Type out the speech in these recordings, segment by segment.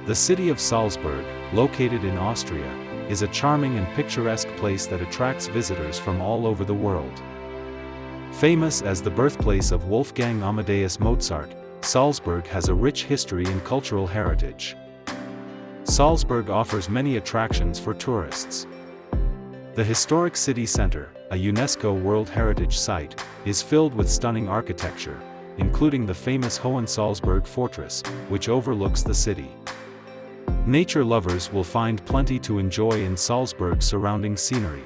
The city of Salzburg, located in Austria, is a charming and picturesque place that attracts visitors from all over the world. Famous as the birthplace of Wolfgang Amadeus Mozart, Salzburg has a rich history and cultural heritage. Salzburg offers many attractions for tourists. The historic city center, a UNESCO World Heritage Site, is filled with stunning architecture, including the famous Hohensalzburg Fortress, which overlooks the city. Nature lovers will find plenty to enjoy in Salzburg's surrounding scenery.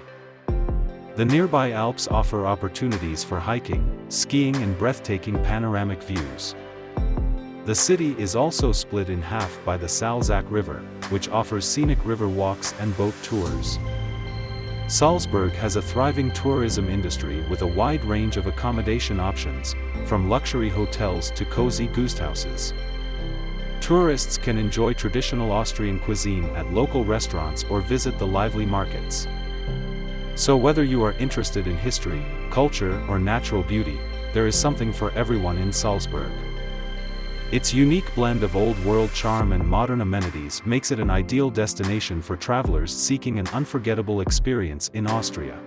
The nearby Alps offer opportunities for hiking, skiing and breathtaking panoramic views. The city is also split in half by the Salzach River, which offers scenic river walks and boat tours. Salzburg has a thriving tourism industry with a wide range of accommodation options, from luxury hotels to cozy guesthouses. Tourists can enjoy traditional Austrian cuisine at local restaurants or visit the lively markets. So whether you are interested in history, culture or natural beauty, there is something for everyone in Salzburg. Its unique blend of old-world charm and modern amenities makes it an ideal destination for travelers seeking an unforgettable experience in Austria.